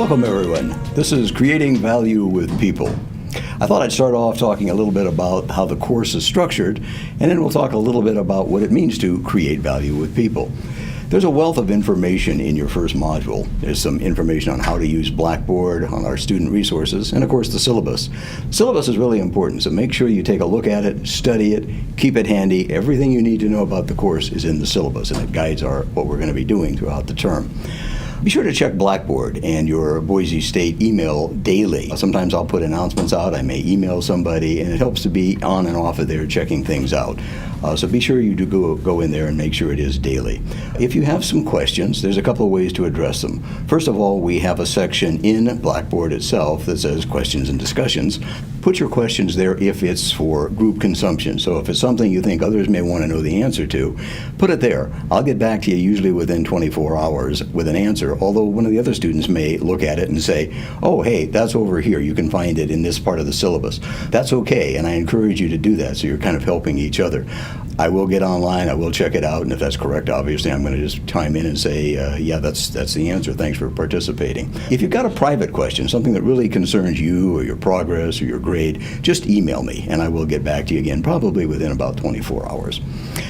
Welcome, everyone. This is Creating Value with People. I thought I'd start off talking a little bit about how the course is structured, and then we'll talk a little bit about what it means to create value with people. There's a wealth of information in your first module. There's some information on how to use Blackboard, on our student resources, and of course the syllabus. Syllabus is really important, so make sure you take a look at it, study it, keep it handy. Everything you need to know about the course is in the syllabus, and it guides what we're going to be doing throughout the term. Be sure to check Blackboard and your Boise State email daily. Sometimes I'll put announcements out, I may email somebody, and it helps to be on and off of there checking things out. So be sure you do go in there and make sure it is daily. If you have some questions, there's a couple of ways to address them. First of all, we have a section in Blackboard itself that says questions and discussions. Put your questions there if it's for group consumption. So if it's something you think others may want to know the answer to, put it there. I'll get back to you usually within 24 hours with an answer, although one of the other students may look at it and say, oh, hey, that's over here. You can find it in this part of the syllabus. That's okay, and I encourage you to do that, so you're kind of helping each other. I will get online, I will check it out, and if that's correct, obviously, I'm going to just chime in and say, yeah, that's the answer. Thanks for participating. If you've got a private question, something that really concerns you or your progress or your grade, just email me, and I will get back to you again, probably within about 24 hours.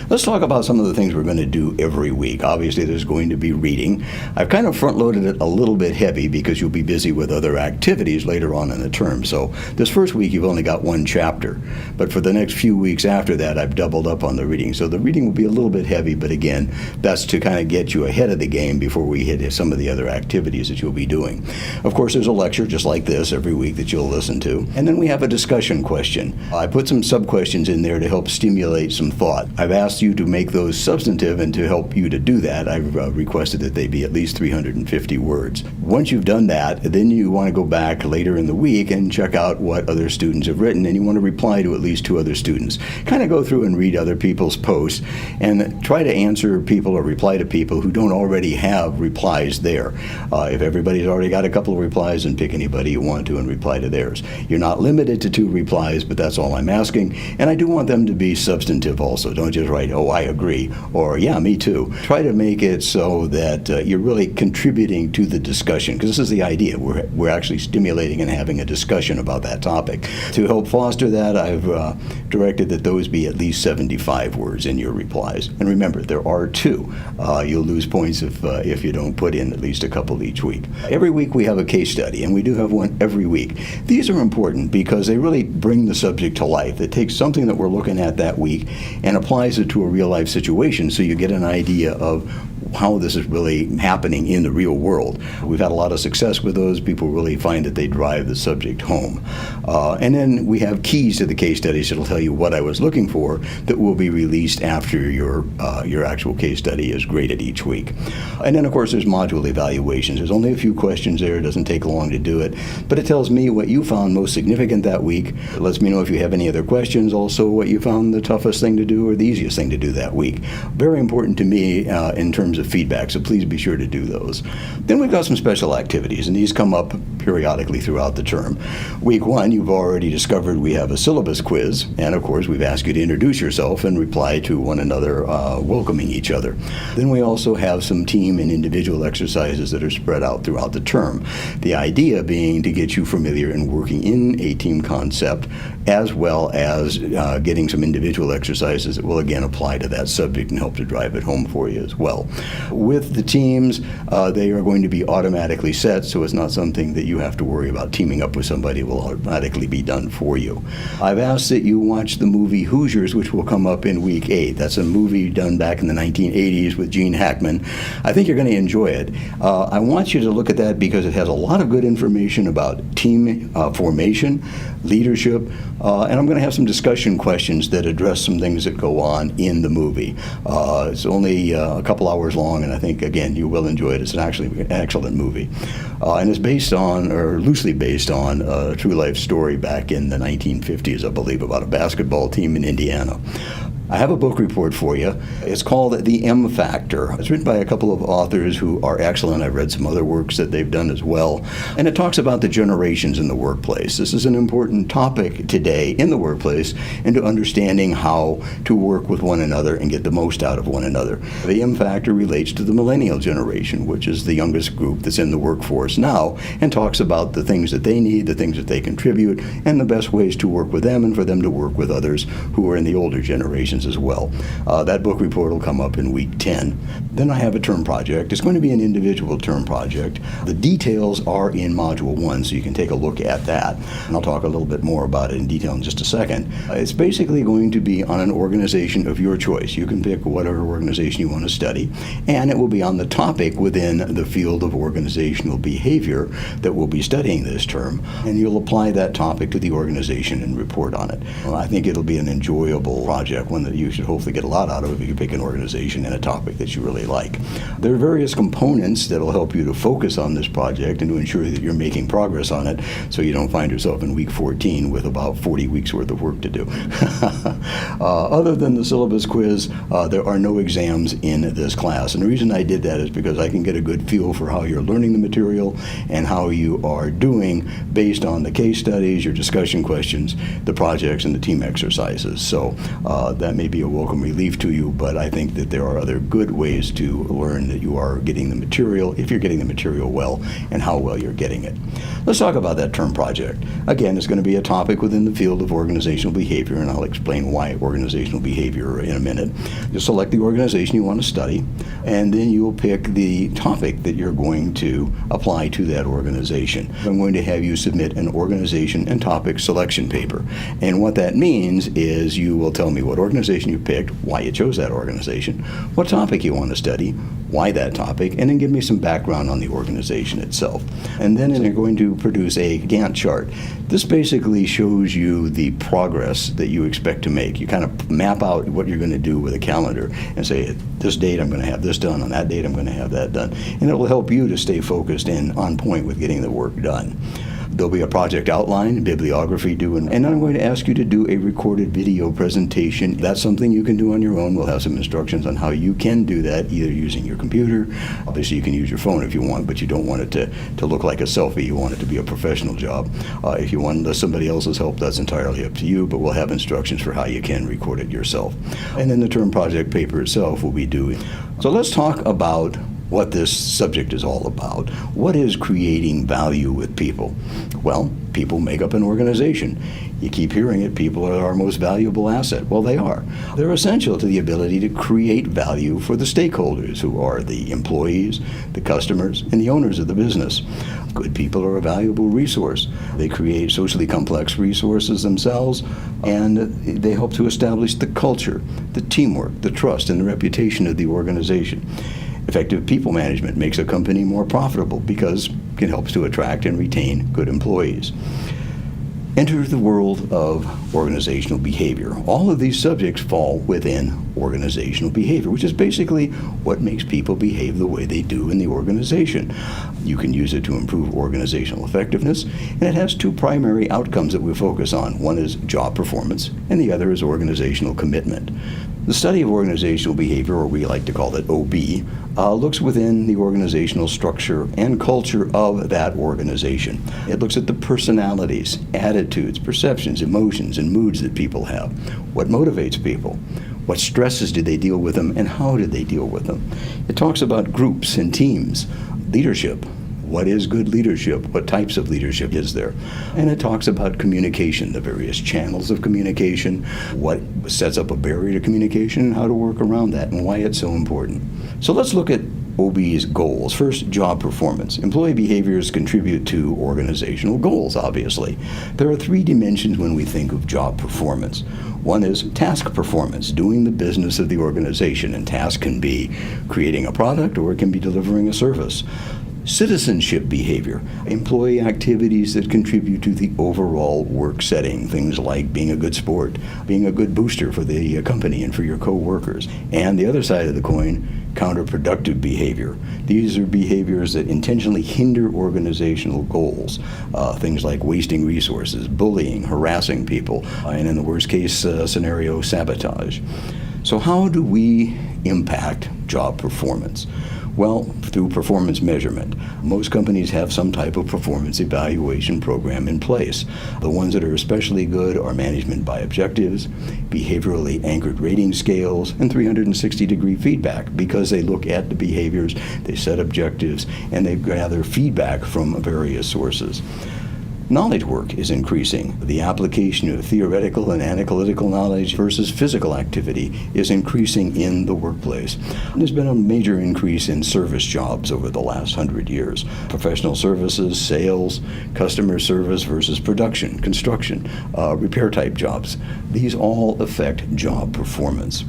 Let's talk about some of the things we're going to do every week. Obviously, there's going to be reading. I've kind of front-loaded it a little bit heavy because you'll be busy with other activities later on in the term. So this first week, you've only got one chapter. But for the next few weeks after that, I've doubled up on the reading. So the reading will be a little bit heavy, but again, that's to kind of get you ahead of the game before we hit some of the other activities that you'll be doing. Of course, there's a lecture just like this every week that you'll listen to. And then we have a discussion question. I put some sub-questions in there to help stimulate some thought. I've asked you to make those substantive, and to help you to do that, I've requested that they be at least 350 words. Once you've done that, then you want to go back later in the week and check out what other students have written, and you want to reply to at least 2 other students. Kind of go through and read other people's posts and try to answer people or reply to people who don't already have replies there. If everybody's already got a couple of replies, then pick anybody you want to and reply to theirs. You're not limited to 2 replies, but that's all I'm asking, and I do want them to be substantive also. Don't just write, oh, I agree, or yeah, me too. Try to make it so that you're really contributing to the discussion, because this is the idea. We're actually stimulating and having a discussion about that topic. To help foster that, I've directed that those be at least 75 words in your replies. And remember, there are 2. You'll lose points if you don't put in at least a couple each week. Every week we have a case study, and we do have one every week. These are important because they really bring the subject to life. It takes something that we're looking at that week and applies it to a real-life situation, so you get an idea of how this is really happening in the real world. We've had a lot of success with those. People really find that they drive the subject home. And then we have keys to the case studies that'll tell you what I was looking for that will be released after your actual case study is graded each week. And then, of course, there's module evaluations. There's only a few questions there. It doesn't take long to do it. But it tells me what you found most significant that week. It lets me know if you have any other questions. Also, what you found the toughest thing to do or the easiest thing to do that week. Very important to me in terms of feedback, so please be sure to do those. Then we've got some special activities, and these come up periodically throughout the term. Week 1, you've already discovered we have a syllabus quiz, and of course we've asked you to introduce yourself and reply to one another, welcoming each other. Then we also have some team and individual exercises that are spread out throughout the term. The idea being to get you familiar and working in a team concept, as well as getting some individual exercises that will again apply to that subject and help to drive it home for you as well. With the teams, they are going to be automatically set, so it's not something that you have to worry about teaming up with somebody. It will automatically be done for you. I've asked that you watch the movie Hoosiers, which will come up in week 8. That's a movie done back in the 1980s with Gene Hackman. I think you're going to enjoy it. I want you to look at that because it has a lot of good information about team formation, leadership, and I'm going to have some discussion questions that address some things that go on in the movie. It's only a couple hours long, and I think, again, you will enjoy it. It's actually an excellent movie. And it's based on, or loosely based on, a true life story back in the 1950s, I believe, about a basketball team in Indiana. I have a book report for you. It's called The M Factor. It's written by a couple of authors who are excellent. I've read some other works that they've done as well. And it talks about the generations in the workplace. This is an important topic today in the workplace and to understanding how to work with one another and get the most out of one another. The M Factor relates to the millennial generation, which is the youngest group that's in the workforce now, and talks about the things that they need, the things that they contribute, and the best ways to work with them and for them to work with others who are in the older generations as well. That book report will come up in week 10. Then I have a term project. It's going to be an individual term project. The details are in Module 1, so you can take a look at that. And I'll talk a little bit more about it in detail in just a second. It's basically going to be on an organization of your choice. You can pick whatever organization you want to study, and it will be on the topic within the field of organizational behavior that we'll be studying this term, and you'll apply that topic to the organization and report on it. Well, I think it'll be an enjoyable project, one that you should hopefully get a lot out of if you pick an organization and a topic that you really like. There are various components that will help you to focus on this project and to ensure that you're making progress on it so you don't find yourself in week 14 with about 40 weeks worth of work to do. Other than the syllabus quiz, there are no exams in this class. And the reason I did that is because I can get a good feel for how you're learning the material and how you are doing based on the case studies, your discussion questions, the projects, and the team exercises. So that may be a welcome relief to you, but I think that there are other good ways to learn that you are getting the material, if you're getting the material well, and how well you're getting it. Let's talk about that term project. Again, it's going to be a topic within the field of organizational behavior, and I'll explain why organizational behavior in a minute. You'll select the organization you want to study, and then you'll pick the topic that you're going to apply to that organization. I'm going to have you submit an organization and topic selection paper. And what that means is you will tell me what organization you picked, why you chose that organization, what topic you want to study, why that topic, and then give me some background on the organization itself. And then you're going to produce a Gantt chart. This basically shows you the progress that you expect to make. You kind of map out what you're going to do with a calendar and say, at this date I'm going to have this done, on that date I'm going to have that done. And it will help you to stay focused and on point with getting the work done. There'll be a project outline, bibliography due, and I'm going to ask you to do a recorded video presentation. That's something you can do on your own. We'll have some instructions on how you can do that, either using your computer. Obviously, you can use your phone if you want, but you don't want it to look like a selfie. You want it to be a professional job. If you want somebody else's help, that's entirely up to you, but we'll have instructions for how you can record it yourself. And then the term project paper itself will be due. So let's talk about what this subject is all about. What is creating value with people? Well, people make up an organization. You keep hearing it, people are our most valuable asset. Well, they are. They're essential to the ability to create value for the stakeholders, who are the employees, the customers, and the owners of the business. Good people are a valuable resource. They create socially complex resources themselves, and they help to establish the culture, the teamwork, the trust, and the reputation of the organization. Effective people management makes a company more profitable because it helps to attract and retain good employees. Enter the world of organizational behavior. All of these subjects fall within organizational behavior, which is basically what makes people behave the way they do in the organization. You can use it to improve organizational effectiveness, and it has two primary outcomes that we focus on. One is job performance, and the other is organizational commitment. The study of organizational behavior, or we like to call it OB, looks within the organizational structure and culture of that organization. It looks at the personalities, attitudes, perceptions, emotions, and moods that people have. What motivates people? What stresses do they deal with them, and how do they deal with them? It talks about groups and teams, leadership. What is good leadership? What types of leadership is there? And it talks about communication, the various channels of communication, what sets up a barrier to communication, and how to work around that, and why it's so important. So let's look at OB's goals. First, job performance. Employee behaviors contribute to organizational goals, obviously. There are three dimensions when we think of job performance. One is task performance, doing the business of the organization, and task can be creating a product or it can be delivering a service. Citizenship behavior, employee activities that contribute to the overall work setting, things like being a good sport, being a good booster for the company and for your co-workers. And the other side of the coin, counterproductive behavior. These are behaviors that intentionally hinder organizational goals, things like wasting resources, bullying, harassing people, and in the worst case scenario, sabotage. So how do we impact job performance? Well, through performance measurement. Most companies have some type of performance evaluation program in place. The ones that are especially good are management by objectives, behaviorally anchored rating scales, and 360-degree feedback, because they look at the behaviors, they set objectives, and they gather feedback from various sources. Knowledge work is increasing. The application of theoretical and analytical knowledge versus physical activity is increasing in the workplace. There's been a major increase in service jobs over the last 100 years. Professional services, sales, customer service versus production, construction, repair type jobs. These all affect job performance.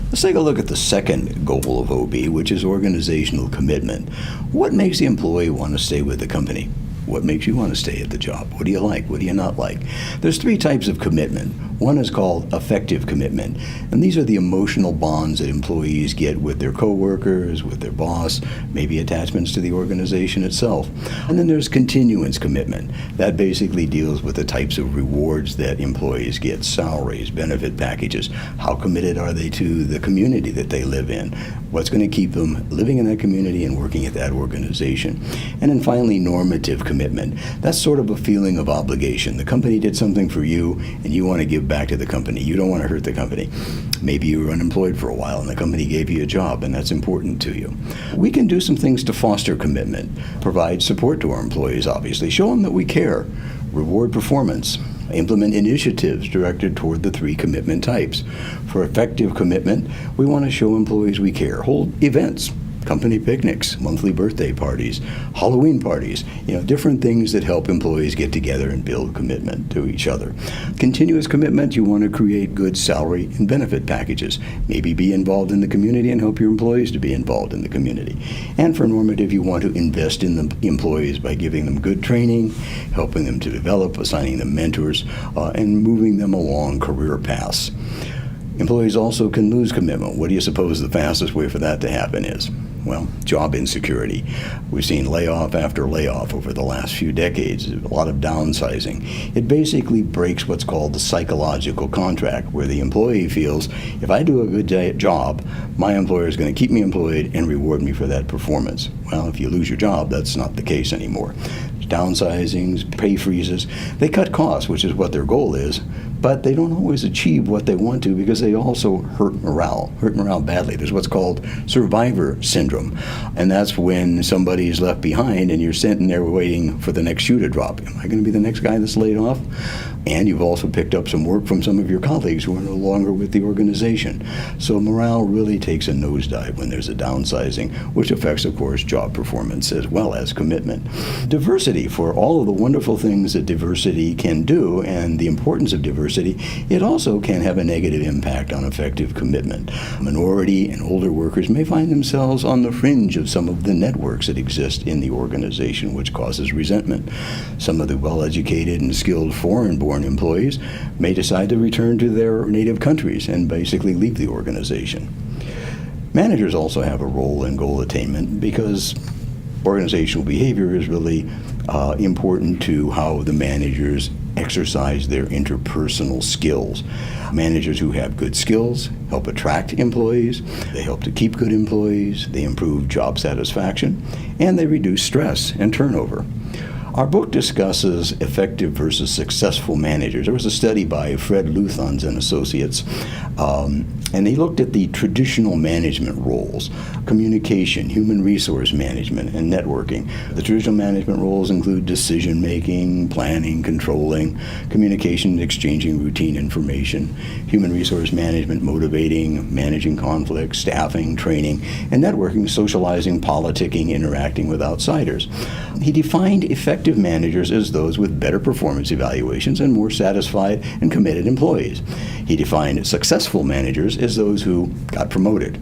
Let's take a look at the second goal of OB, which is organizational commitment. What makes the employee want to stay with the company? What makes you want to stay at the job? What do you like? What do you not like? There's three types of commitment. One is called affective commitment, and these are the emotional bonds that employees get with their coworkers, with their boss, maybe attachments to the organization itself. And then there's continuance commitment. That basically deals with the types of rewards that employees get, salaries, benefit packages. How committed are they to the community that they live in? What's going to keep them living in that community and working at that organization? And then finally, normative commitment. That's sort of a feeling of obligation. The company did something for you, and you want to give back to the company. You don't want to hurt the company. Maybe you were unemployed for a while, and the company gave you a job, and that's important to you. We can do some things to foster commitment, provide support to our employees, obviously, show them that we care, reward performance, implement initiatives directed toward the three commitment types. For effective commitment, we want to show employees we care, hold events, company picnics, monthly birthday parties, Halloween parties, different things that help employees get together and build commitment to each other. Continuous commitment, you want to create good salary and benefit packages. Maybe be involved in the community and help your employees to be involved in the community. And for normative, you want to invest in the employees by giving them good training, helping them to develop, assigning them mentors, and moving them along career paths. Employees also can lose commitment. What do you suppose the fastest way for that to happen is? Well, job insecurity. We've seen layoff after layoff over the last few decades, a lot of downsizing. It basically breaks what's called the psychological contract, where the employee feels, if I do a good job, my employer is going to keep me employed and reward me for that performance. Well, if you lose your job, that's not the case anymore. Downsizings, pay freezes, they cut costs, which is what their goal is, but they don't always achieve what they want to because they also hurt morale badly. There's what's called survivor syndrome, and that's when somebody's left behind and you're sitting there waiting for the next shoe to drop. Am I going to be the next guy that's laid off? And you've also picked up some work from some of your colleagues who are no longer with the organization. So morale really takes a nosedive when there's a downsizing, which affects, of course, job performance as well as commitment. Diversity, for all of the wonderful things that diversity can do and the importance of diversity, it also can have a negative impact on effective commitment. Minority and older workers may find themselves on the fringe of some of the networks that exist in the organization, which causes resentment. Some of the well-educated and skilled foreign-born employees may decide to return to their native countries and basically leave the organization. Managers also have a role in goal attainment because organizational behavior is really important to how the managers exercise their interpersonal skills. Managers who have good skills help attract employees, they help to keep good employees, they improve job satisfaction, and they reduce stress and turnover. Our book discusses effective versus successful managers. There was a study by Fred Luthans and Associates, and he looked at the traditional management roles: communication, human resource management, and networking. The traditional management roles include decision-making, planning, controlling, communication, exchanging routine information, human resource management, motivating, managing conflicts, staffing, training, and networking, socializing, politicking, interacting with outsiders. He defined effective managers as those with better performance evaluations and more satisfied and committed employees. He defined successful managers as those who got promoted.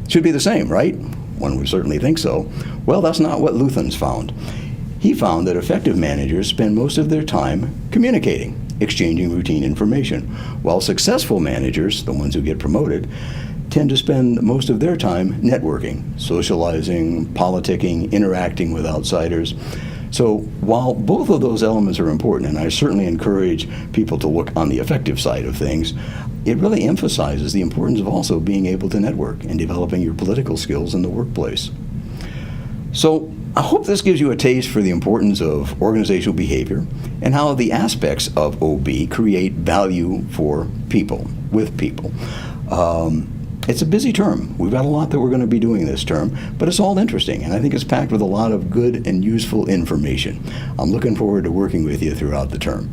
Should be the same, right? One would certainly think so. Well, that's not what Luthans found. He found that effective managers spend most of their time communicating, exchanging routine information, while successful managers, the ones who get promoted, tend to spend most of their time networking, socializing, politicking, interacting with outsiders. So while both of those elements are important, and I certainly encourage people to look on the effective side of things, it really emphasizes the importance of also being able to network and developing your political skills in the workplace. So I hope this gives you a taste for the importance of organizational behavior and how the aspects of OB create value for people, with people. It's a busy term. We've got a lot that we're going to be doing this term, but it's all interesting, and I think it's packed with a lot of good and useful information. I'm looking forward to working with you throughout the term.